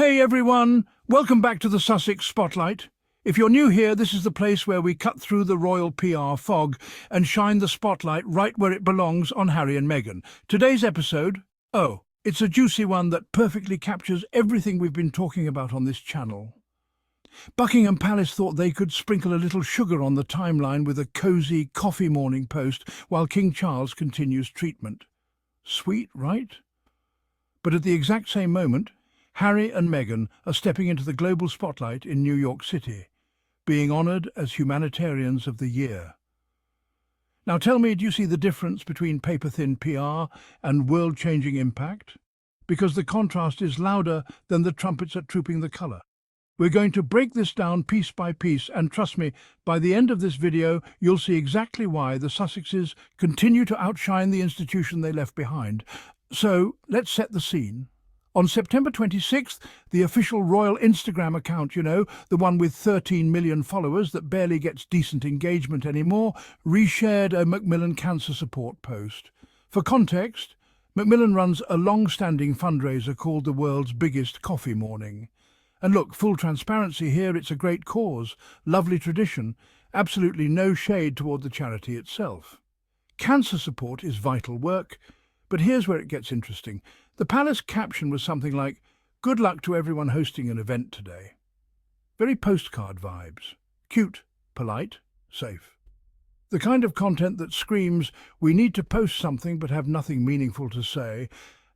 Hey everyone, welcome back to the Sussex Spotlight. If you're new here, this is the place where we cut through the royal PR fog and shine the spotlight right where it belongs on Harry and Meghan. Today's episode, it's a juicy one that perfectly captures everything we've been talking about on this channel. Buckingham Palace thought they could sprinkle a little sugar on the timeline with a cosy coffee morning post while King Charles continues treatment. Sweet, right? But at the exact same moment, Harry and Meghan are stepping into the global spotlight in New York City, being honoured as Humanitarians of the Year. Now tell me, do you see the difference between paper-thin PR and world-changing impact? Because the contrast is louder than the trumpets at Trooping the Colour. We're going to break this down piece by piece, and trust me, by the end of this video, you'll see exactly why the Sussexes continue to outshine the institution they left behind. So, let's set the scene. On September 26th, the official royal Instagram account, the one with 13 million followers that barely gets decent engagement anymore, reshared a Macmillan cancer support post. For context, Macmillan runs a long-standing fundraiser called the world's biggest coffee morning. And look, full transparency here, it's a great cause, lovely tradition, absolutely no shade toward the charity itself. Cancer support is vital work, but here's where it gets interesting. The palace caption was something like, "Good luck to everyone hosting an event today." Very postcard vibes. Cute, polite, safe. The kind of content that screams, we need to post something but have nothing meaningful to say.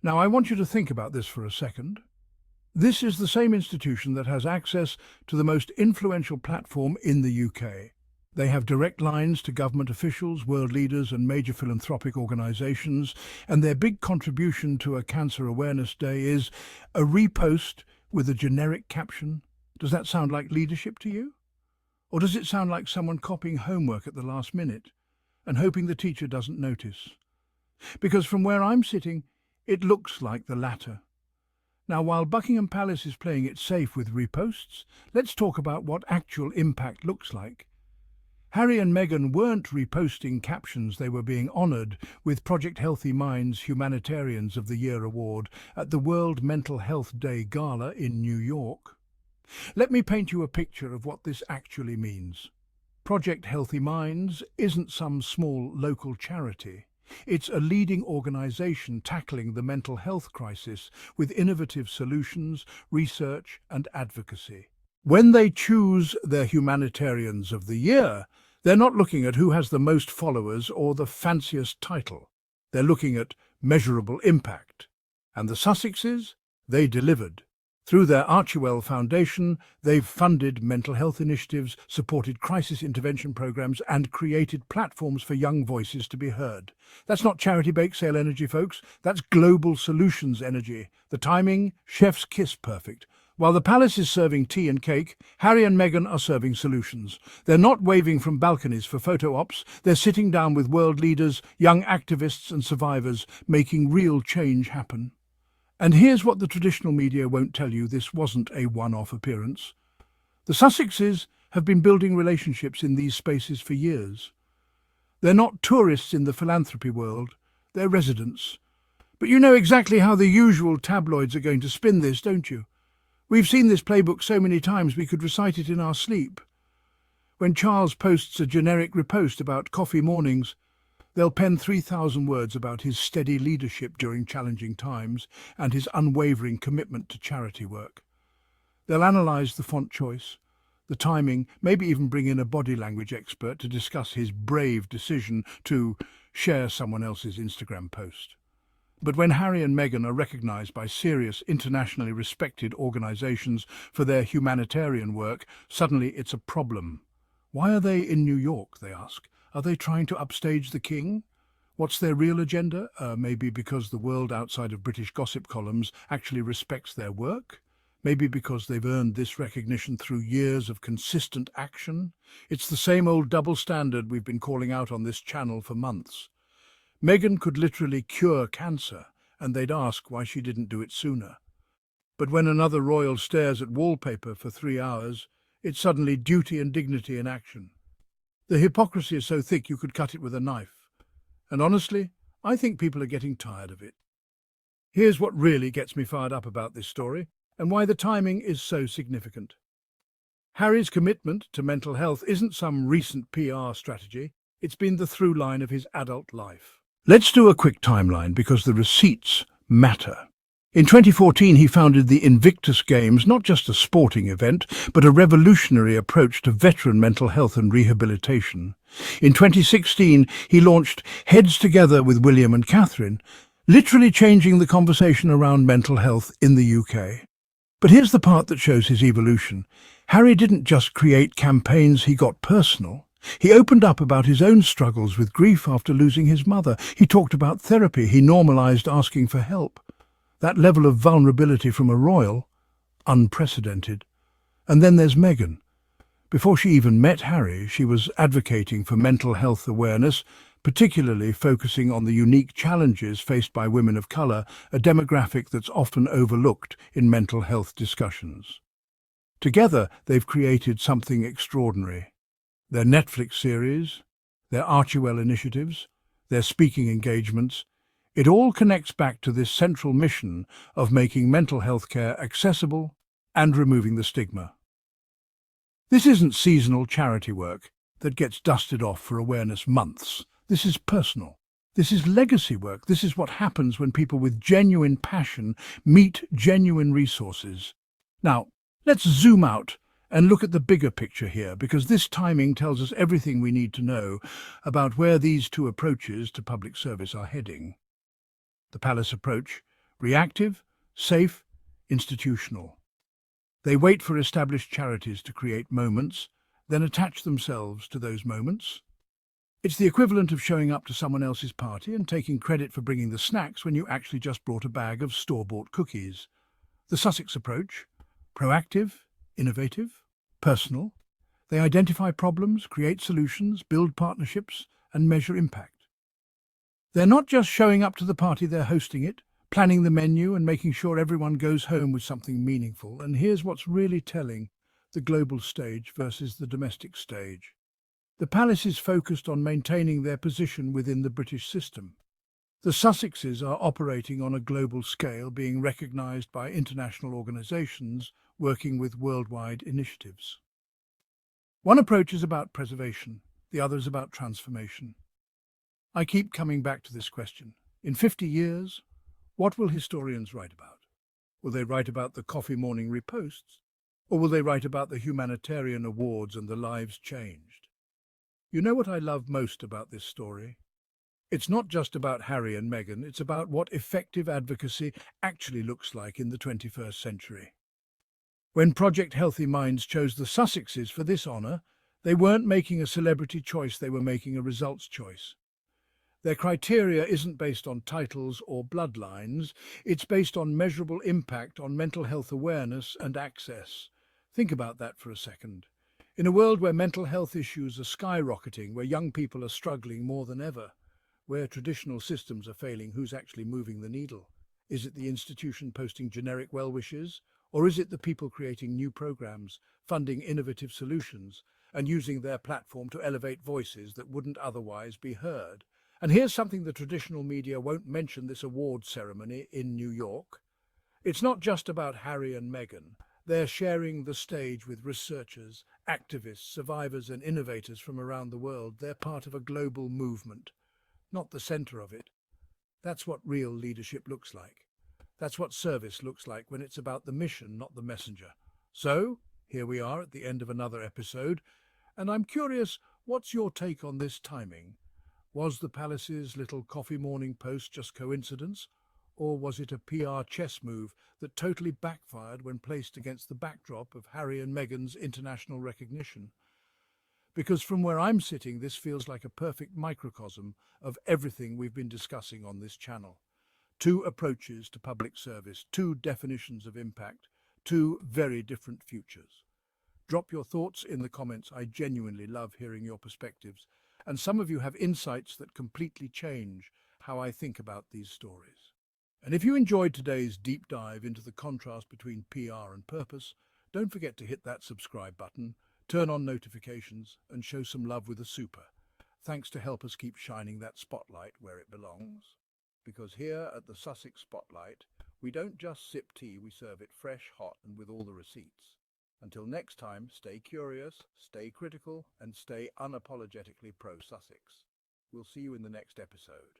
Now I want you to think about this for a second. This is the same institution that has access to the most influential platform in the UK. They have direct lines to government officials, world leaders and major philanthropic organisations, and their big contribution to a Cancer Awareness Day is a repost with a generic caption. Does that sound like leadership to you? Or does it sound like someone copying homework at the last minute and hoping the teacher doesn't notice? Because from where I'm sitting, it looks like the latter. Now, while Buckingham Palace is playing it safe with reposts, let's talk about what actual impact looks like. Harry and Meghan weren't reposting captions, they were being honoured with Project Healthy Minds Humanitarians of the Year award at the World Mental Health Day Gala in New York. Let me paint you a picture of what this actually means. Project Healthy Minds isn't some small local charity. It's a leading organisation tackling the mental health crisis with innovative solutions, research and advocacy. When they choose their Humanitarians of the Year, they're not looking at who has the most followers or the fanciest title. They're looking at measurable impact. And the Sussexes, they delivered. Through their Archewell Foundation, they've funded mental health initiatives, supported crisis intervention programs, and created platforms for young voices to be heard. That's not charity bake sale energy, folks. That's global solutions energy. The timing, chef's kiss perfect. While the palace is serving tea and cake, Harry and Meghan are serving solutions. They're not waving from balconies for photo ops. They're sitting down with world leaders, young activists and survivors, making real change happen. And here's what the traditional media won't tell you: this wasn't a one-off appearance. The Sussexes have been building relationships in these spaces for years. They're not tourists in the philanthropy world, they're residents. But you know exactly how the usual tabloids are going to spin this, don't you? We've seen this playbook so many times we could recite it in our sleep. When Charles posts a generic repost about coffee mornings, they'll pen 3,000 words about his steady leadership during challenging times and his unwavering commitment to charity work. They'll analyse the font choice, the timing, maybe even bring in a body language expert to discuss his brave decision to share someone else's Instagram post. But when Harry and Meghan are recognised by serious, internationally respected organisations for their humanitarian work, suddenly it's a problem. Why are they in New York, they ask? Are they trying to upstage the king? What's their real agenda? Maybe because the world outside of British gossip columns actually respects their work? Maybe because they've earned this recognition through years of consistent action? It's the same old double standard we've been calling out on this channel for months. Meghan could literally cure cancer, and they'd ask why she didn't do it sooner. But when another royal stares at wallpaper for 3 hours, it's suddenly duty and dignity in action. The hypocrisy is so thick you could cut it with a knife. And honestly, I think people are getting tired of it. Here's what really gets me fired up about this story. and why the timing is so significant. Harry's commitment to mental health isn't some recent PR strategy, it's been the through line of his adult life. Let's do a quick timeline because the receipts matter. In 2014, he founded the Invictus Games, not just a sporting event, but a revolutionary approach to veteran mental health and rehabilitation. In 2016, he launched Heads Together with William and Catherine, literally changing the conversation around mental health in the UK. But here's the part that shows his evolution. Harry didn't just create campaigns, he got personal. He opened up about his own struggles with grief after losing his mother. He talked about therapy. He normalised asking for help. That level of vulnerability from a royal, unprecedented. And then there's Meghan. Before she even met Harry, she was advocating for mental health awareness, particularly focusing on the unique challenges faced by women of colour, a demographic that's often overlooked in mental health discussions. Together, they've created something extraordinary. Their Netflix series, their Archewell initiatives, their speaking engagements, it all connects back to this central mission of making mental health care accessible and removing the stigma. This isn't seasonal charity work that gets dusted off for awareness months. This is personal. This is legacy work. This is what happens when people with genuine passion meet genuine resources. Now, let's zoom out and look at the bigger picture here, because this timing tells us everything we need to know about where these two approaches to public service are heading. The Palace approach: reactive, safe, institutional. They wait for established charities to create moments, then attach themselves to those moments. It's the equivalent of showing up to someone else's party and taking credit for bringing the snacks when you actually just brought a bag of store-bought cookies. The Sussex approach: proactive, innovative, personal. They identify problems, create solutions, build partnerships, and measure impact. They're not just showing up to the party, they're hosting it, planning the menu and making sure everyone goes home with something meaningful. And here's what's really telling: the global stage versus the domestic stage. The Palace is focused on maintaining their position within the British system. The Sussexes are operating on a global scale, being recognised by international organisations, working with worldwide initiatives. One approach is about preservation, the other is about transformation. I keep coming back to this question. In 50 years, what will historians write about? Will they write about the coffee morning reposts? Or will they write about the humanitarian awards and the lives changed? You know what I love most about this story? It's not just about Harry and Meghan, it's about what effective advocacy actually looks like in the 21st century. When Project Healthy Minds chose the Sussexes for this honour, they weren't making a celebrity choice, they were making a results choice. Their criteria isn't based on titles or bloodlines, it's based on measurable impact on mental health awareness and access. Think about that for a second. In a world where mental health issues are skyrocketing, where young people are struggling more than ever, where traditional systems are failing, who's actually moving the needle? Is it the institution posting generic well-wishes? Or is it the people creating new programs, funding innovative solutions, and using their platform to elevate voices that wouldn't otherwise be heard? And here's something the traditional media won't mention: this award ceremony in New York. It's not just about Harry and Meghan. They're sharing the stage with researchers, activists, survivors and innovators from around the world. They're part of a global movement, not the centre of it. That's what real leadership looks like. That's what service looks like when it's about the mission, not the messenger. So, here we are at the end of another episode, and I'm curious, what's your take on this timing? Was the Palace's little coffee morning post just coincidence? Or was it a PR chess move that totally backfired when placed against the backdrop of Harry and Meghan's international recognition? Because from where I'm sitting, this feels like a perfect microcosm of everything we've been discussing on this channel. Two approaches to public service, two definitions of impact, two very different futures. Drop your thoughts in the comments. I genuinely love hearing your perspectives, and some of you have insights that completely change how I think about these stories. And if you enjoyed today's deep dive into the contrast between PR and purpose, don't forget to hit that subscribe button, turn on notifications, and show some love with a super. Thanks to help us keep shining that spotlight where it belongs. Because here at the Sussex Spotlight, We don't just sip tea, we serve it fresh, hot, and with all the receipts. Until next time, stay curious, stay critical, and stay unapologetically pro-Sussex. We'll see you in the next episode.